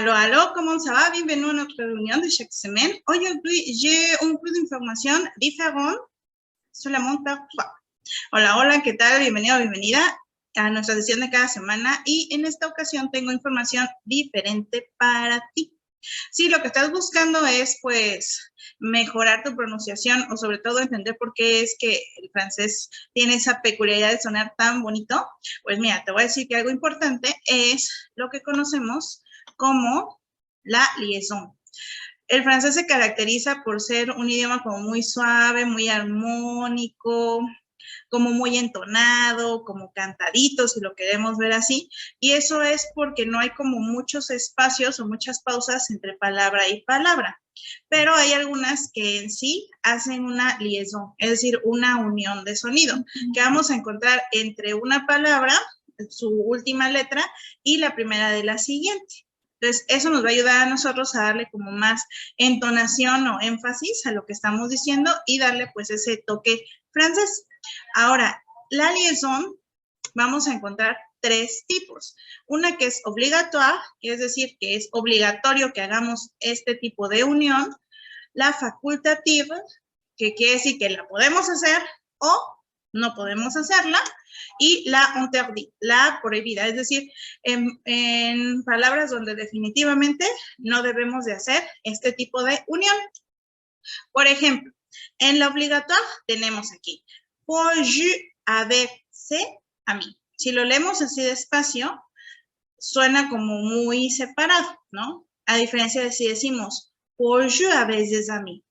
Alors, comment ça va? Bienvenue à notre réunion de chaque semaine. Aujourd'hui, j'ai un peu d'información différente solamente para toi. Hola, hola, ¿qué tal? Bienvenido, bienvenida a nuestra sesión de cada semana y en esta ocasión tengo información diferente para ti. Sí, lo que estás buscando es, pues, mejorar tu pronunciación o sobre todo entender por qué es que el francés tiene esa peculiaridad de sonar tan bonito. Pues mira, te voy a decir que algo importante es lo que conocemos como la liaison. El francés se caracteriza por ser un idioma como muy suave, muy armónico, como muy entonado, como cantadito, si lo queremos ver así, y eso es porque no hay como muchos espacios o muchas pausas entre palabra y palabra, pero hay algunas que en sí hacen una liaison, es decir, una unión de sonido, que vamos a encontrar entre una palabra, su última letra, y la primera de la siguiente. Entonces, eso nos va a ayudar a nosotros a darle como más entonación o énfasis a lo que estamos diciendo y darle pues ese toque francés. Ahora, la liaison vamos a encontrar tres tipos. Una que es obligatoire, que es decir, que es obligatorio que hagamos este tipo de unión. La facultative, que quiere decir que la podemos hacer o no podemos hacerla. Y la interdite, la prohibida, es decir, en palabras donde definitivamente no debemos de hacer este tipo de unión. Por ejemplo, en la obligatoire tenemos aquí, pour je avec ses amis. Si lo leemos así despacio, suena como muy separado, ¿no? A diferencia de si decimos, pour je avec ses amis.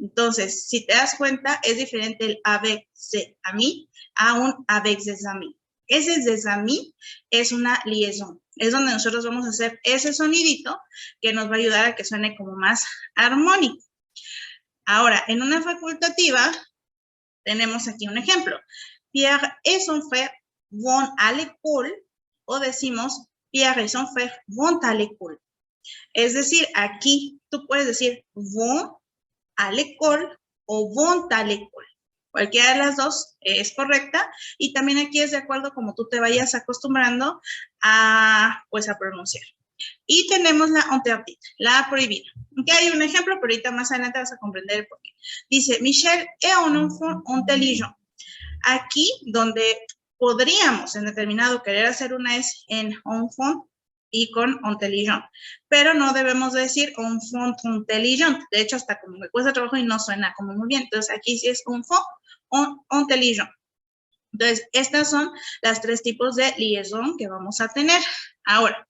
Entonces, si te das cuenta, es diferente el avec ses amis a un avec ses amis. Ese ses amis es una liaison. Es donde nosotros vamos a hacer ese sonidito que nos va a ayudar a que suene como más armónico. Ahora, en una facultativa, tenemos aquí un ejemplo. Pierre et son frère vont à l'école, o decimos, Pierre et son frère vont à l'école. Es decir, aquí tú puedes decir vont à l'école o vont à l'école. Cualquiera de las dos es correcta y también aquí es de acuerdo como tú te vayas acostumbrando a, pues, a pronunciar. Y tenemos la interdite, la prohibida. Aquí hay un ejemplo, pero ahorita más adelante vas a comprender el por qué. Dice, Michel est un enfant intelligent. Aquí, donde podríamos en determinado querer hacer una es en enfant y con intelligent, pero no debemos decir enfant intelligent. De hecho, hasta como me cuesta trabajo y no suena como muy bien. Entonces, aquí sí es enfant intelligent. Entonces, estas son las tres tipos de liaison que vamos a tener. Ahora,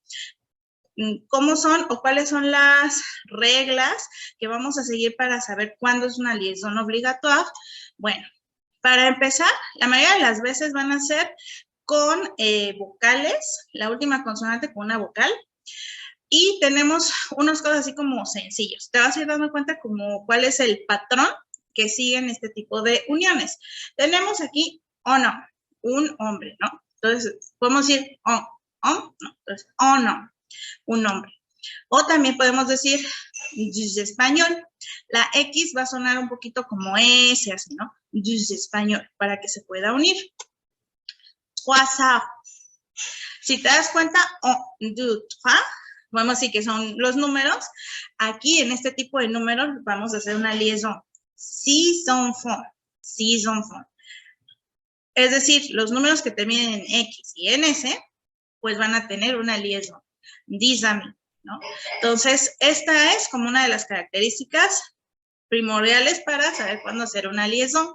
¿cómo son o cuáles son las reglas que vamos a seguir para saber cuándo es una liaison obligatoire? Bueno, para empezar, la mayoría de las veces van a ser con vocales, la última consonante con una vocal. Y tenemos unas cosas así como sencillos. Te vas a ir dando cuenta como cuál es el patrón que siguen este tipo de uniones. Tenemos aquí on, un hombre, ¿no? Entonces, podemos decir on, no. Entonces, no, un hombre. O también podemos decir du español. La X va a sonar un poquito como S, así, ¿no? Du español, para que se pueda unir. WhatsApp. Si te das cuenta, on, du, trois, vamos a decir que son los números. Aquí, en este tipo de números, vamos a hacer una liaison. Six enfants. Es decir, los números que terminen en X y en S, pues van a tener una liaison. 10 amis, ¿no? Entonces, esta es como una de las características primordiales para saber cuándo hacer una liaison.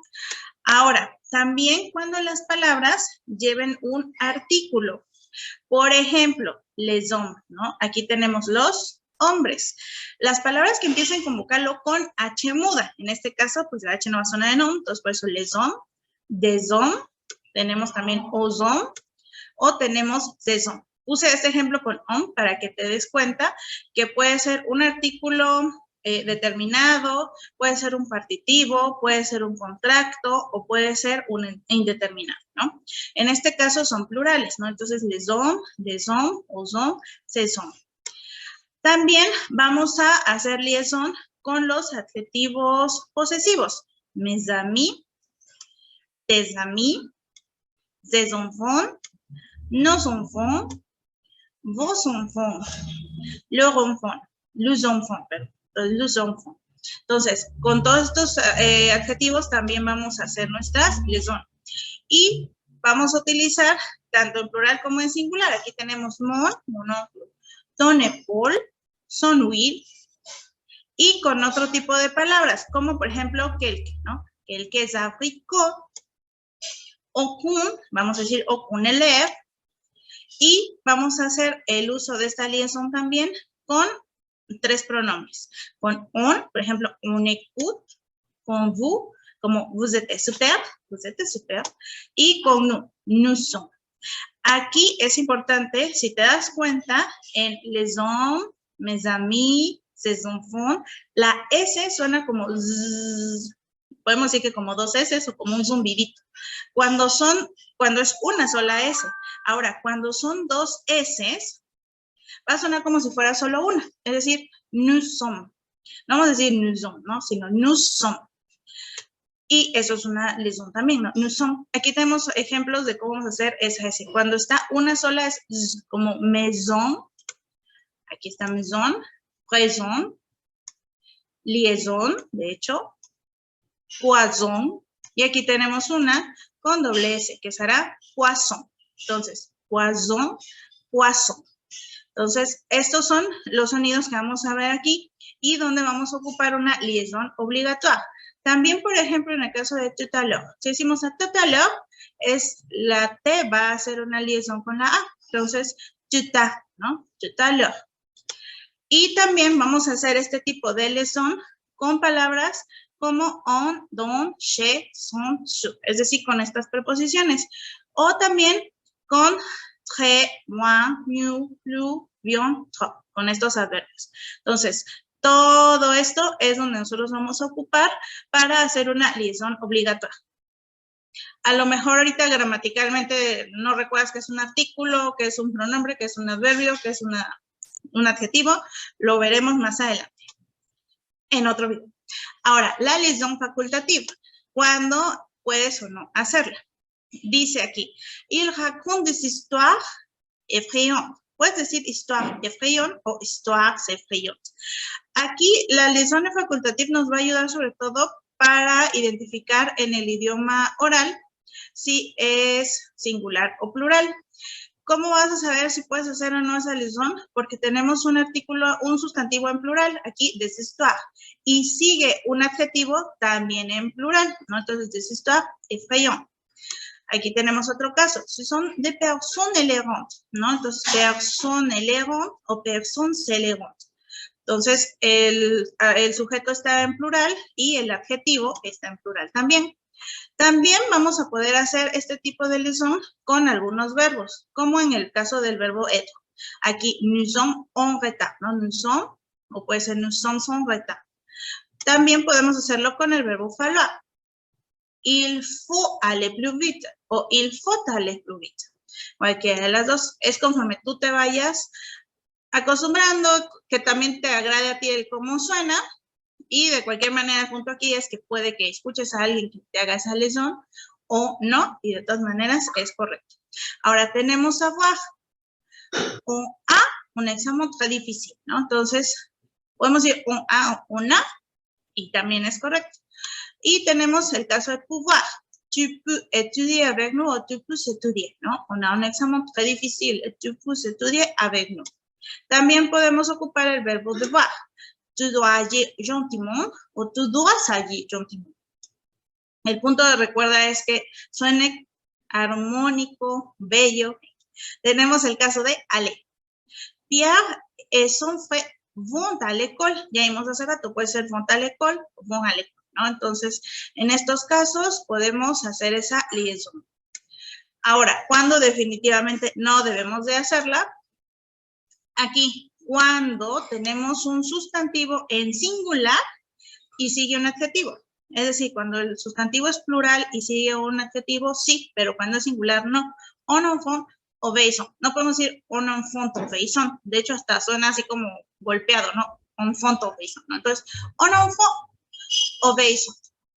Ahora, también cuando las palabras lleven un artículo. Por ejemplo, les hommes, ¿no? Aquí tenemos los hombres. Las palabras que empiecen con vocal o con H muda. En este caso, pues la H no va a sonar en om, entonces por eso les hommes, des hommes. Tenemos también aux hommes o tenemos des hommes. Puse este ejemplo con homme para que te des cuenta que puede ser un artículo determinado, puede ser un partitivo, puede ser un contracto o puede ser un indeterminado, ¿no? En este caso son plurales, ¿no? Entonces, les hommes, des hommes, aux hommes, ces hommes. También vamos a hacer liaison con los adjetivos posesivos. Mes amis, tes amis, ses enfants, nos enfants, vos enfants. les enfants, perdón, les enfants. Entonces, con todos estos adjetivos también vamos a hacer nuestras liaisons. Y vamos a utilizar tanto en plural como en singular. Aquí tenemos mon oncle, ton épaule, son huile, y con otro tipo de palabras, como por ejemplo quelques, ¿no? Quelques abricots, aucun, vamos a decir aucun élève, y vamos a hacer el uso de esta liaison también con 3 pronombres. Con on, por ejemplo, on écoute, con vous, como vous êtes super, y con nous sommes. Aquí es importante, si te das cuenta, en les hommes, mes amis, ses enfants, la S suena como zzz, podemos decir que como 2 S o como un zumbidito. Cuando es una sola S. Ahora, cuando son 2 S, va a sonar como si fuera solo una. Es decir, nous sommes. No vamos a decir nous sommes, ¿no? Sino nous sommes. Y eso es una liaison también, ¿no? Nous sommes. Aquí tenemos ejemplos de cómo vamos a hacer esa S. Cuando está una sola es como maison. Aquí está maison, raison, liaison, de hecho, poisson. Y aquí tenemos una con doble S, que será poisson. Entonces, poisson, poisson. Entonces, estos son los sonidos que vamos a ver aquí y donde vamos a ocupar una liaison obligatoire. También, por ejemplo, en el caso de tout à l'heure. Si decimos a tout à l'heure, la T va a hacer una liaison con la A. Entonces, tout à, ¿no? Tout à l'heure. Y también vamos a hacer este tipo de liaison con palabras como on, don, chez, son, su. Es decir, con estas preposiciones. O también con très, moins, mieux, plus, bien, trop. Con estos adverbios. Entonces, todo esto es donde nosotros vamos a ocupar para hacer una liaison obligatoria. A lo mejor ahorita gramaticalmente no recuerdas que es un artículo, que es un pronombre, que es un adverbio, que es un adjetivo. Lo veremos más adelante, en otro video. Ahora, la liaison facultativa. ¿Cuándo puedes o no hacerla? Dice aquí, il raconte des histoires effrayantes. Puedes decir histoire effrayante o histoire effrayante. Aquí la liaison facultativa nos va a ayudar sobre todo para identificar en el idioma oral si es singular o plural. ¿Cómo vas a saber si puedes hacer o no esa liaison? Porque tenemos un artículo, un sustantivo en plural, aquí, des histoires, y sigue un adjetivo también en plural, ¿no? Entonces, des histoires effrayantes. Aquí tenemos otro caso, si son de personnes élégantes, ¿no? Entonces, personnes élégantes o personnes élégantes. Entonces, el sujeto está en plural y el adjetivo está en plural también. También vamos a poder hacer este tipo de liaison con algunos verbos, como en el caso del verbo être. Aquí, nous sommes en retard, ¿no? Nous sommes, o puede ser nous sommes en retard. También podemos hacerlo con el verbo falloir. Il faut aller plus vite, o il faut aller plus vite. Cualquiera de las dos es conforme tú te vayas acostumbrando, que también te agrade a ti el cómo suena, y de cualquier manera, el punto aquí es que puede que escuches a alguien que te haga esa liaison o no, y de todas maneras es correcto. Ahora tenemos avoir. Un A, un examen très difícil, ¿no? Entonces, podemos decir un A o un A, y también es correcto. Y tenemos el caso de pouvoir. Tu peux étudier avec nous o tu peux étudier, ¿no? On a un examen très difficile, tu peux étudier avec nous. También podemos ocupar el verbo devoir. Tu dois agir gentiment o tu dois agir gentiment. El punto de recuerda es que suene armónico, bello. Tenemos el caso de aller. Pierre et son frère vont à l'école. Ya vimos hace rato, puede ser vont à l'école o vont à l'école, ¿no? Entonces, en estos casos podemos hacer esa liaison. Ahora, ¿cuándo definitivamente no debemos de hacerla? Aquí, cuando tenemos un sustantivo en singular y sigue un adjetivo. Es decir, cuando el sustantivo es plural y sigue un adjetivo, sí, pero cuando es singular, no. Un enfant obéison. No podemos decir un enfant obéison. De hecho, hasta suena así como golpeado, ¿no? Un enfant obéison, ¿no? Entonces, un enfant obéison.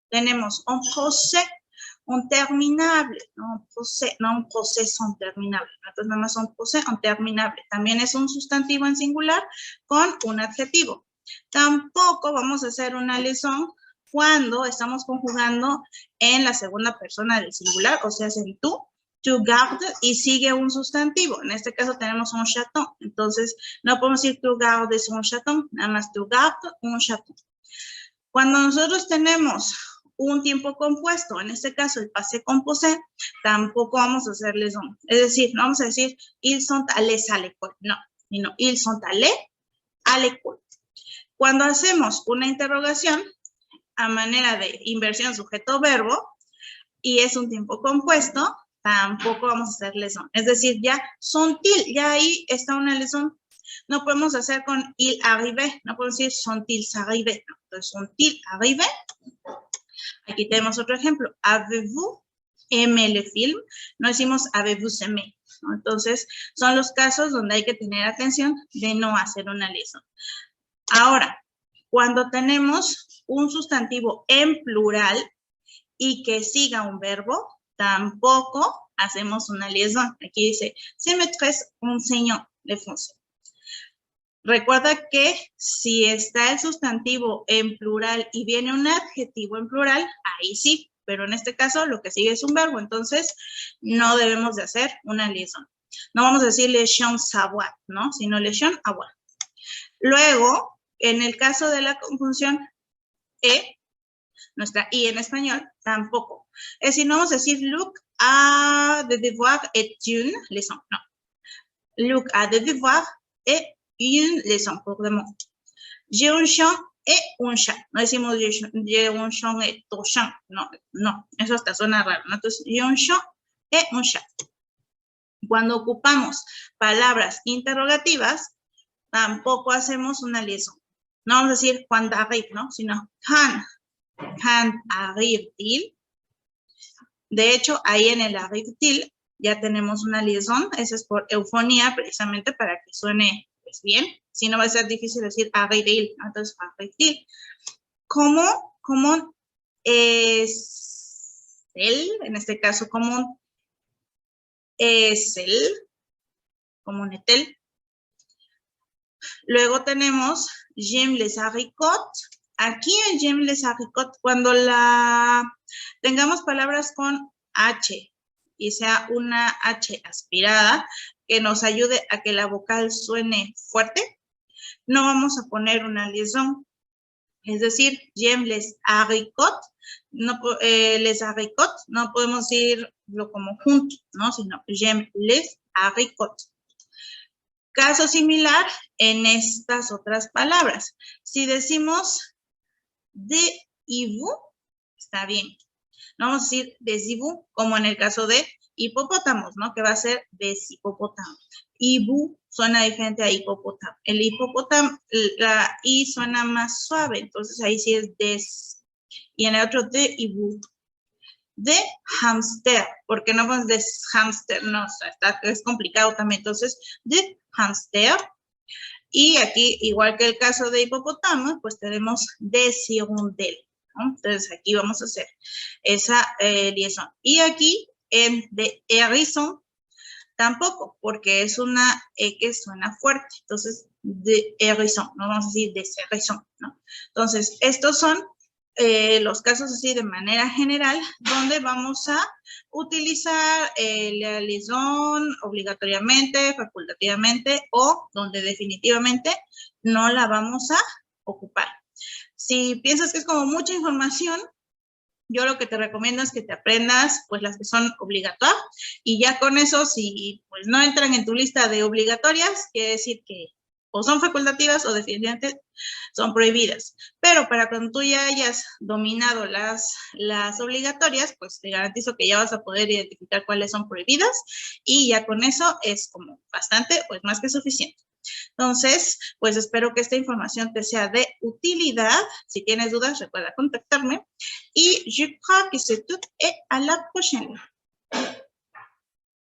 Tenemos un procès, un terminable, no un proceso interminable. Entonces, nada más un proceso interminable. También es un sustantivo en singular con un adjetivo. Tampoco vamos a hacer una liaison cuando estamos conjugando en la segunda persona del singular, o sea, en tú, tu gardes, y sigue un sustantivo. En este caso tenemos un chaton. Entonces, no podemos decir tu gardes un chaton, nada más tu gardes un chaton. Cuando nosotros tenemos un tiempo compuesto, en este caso el passé composé, tampoco vamos a hacer liaison. Es decir, no vamos a decir, ils sont allés à l'école. No, sino, ils sont allés à l'école. Cuando hacemos una interrogación, a manera de inversión sujeto-verbo, y es un tiempo compuesto, tampoco vamos a hacer liaison. Es decir, ya sont-ils, ya ahí está una liaison. No podemos hacer con il arrivé, no podemos decir sont-ils arrivés. No. Entonces, sont-ils arrivés? Aquí tenemos otro ejemplo. Avez-vous aimé le film? No decimos avez-vous aimé, ¿no? Entonces, son los casos donde hay que tener atención de no hacer una liaison. Ahora, cuando tenemos un sustantivo en plural y que siga un verbo, tampoco hacemos una liaison. Aquí dice, c'est maîtresse enseignant le français. Recuerda que si está el sustantivo en plural y viene un adjetivo en plural, ahí sí, pero en este caso lo que sigue es un verbo, entonces no debemos de hacer una liaison. No vamos a decir les chiens savoir, ¿no? Sino les chiens avoir. Luego, en el caso de la conjunción nuestra I en español, tampoco. Es decir, no vamos a decir look à de devoir est une leçon, no. Look à de devoir est une leçon pour le mot. J'ai un chien et un chat. No decimos j'ai un chien et ton chat. No, no, eso hasta suena raro, ¿no? Entonces, j'ai un chien et un chat. Cuando ocupamos palabras interrogativas, tampoco hacemos una liaison. No vamos a decir quand arrive, ¿no? Sino can arrive-t-il. De hecho, ahí en el arrive-t-il ya tenemos una liaison. Esa es por eufonía, precisamente para que suene pues, bien. Si no va a ser difícil decir arrive-t-il. Entonces, arrive-t-il. ¿Cómo es él? En este caso, ¿cómo es él? ¿Cómo est-elle? Luego tenemos j'aime les haricots. Aquí en j'aime les haricots, cuando tengamos palabras con H y sea una H aspirada que nos ayude a que la vocal suene fuerte, no vamos a poner una liaison. Es decir, j'aime les haricots, no, les haricots, no podemos decirlo como junto, ¿no? Sino j'aime les haricots. Caso similar en estas otras palabras. Si decimos de y vous, está bien. No vamos a decir des y vous, como en el caso de hipopótamos, ¿no? Que va a ser des hipopótamo. Y vous suena diferente a hipopótamo. El hipopótamo, la I suena más suave, entonces ahí sí es des. Y en el otro de y vous. De hámster, porque no vamos de hámster, no, o sea, es complicado también, entonces de hámster. Y aquí, igual que el caso de hipopótamo, pues tenemos de hirondelle, ¿no? Entonces aquí vamos a hacer esa liaison. Y aquí en de hérisson tampoco, porque es una E que suena fuerte, entonces de hérisson, no vamos a decir de hérisson, ¿no? Entonces, estos son los casos así de manera general, donde vamos a utilizar la liaison obligatoriamente, facultativamente, o donde definitivamente no la vamos a ocupar. Si piensas que es como mucha información, yo lo que te recomiendo es que te aprendas pues las que son obligatorias, y ya con eso, si pues no entran en tu lista de obligatorias, quiere decir que o son facultativas o definitivamente son prohibidas. Pero para cuando tú ya hayas dominado las obligatorias, pues te garantizo que ya vas a poder identificar cuáles son prohibidas, y ya con eso es como bastante, pues más que suficiente. Entonces, pues espero que esta información te sea de utilidad. Si tienes dudas, recuerda contactarme. Y je crois que c'est tout et à la prochaine.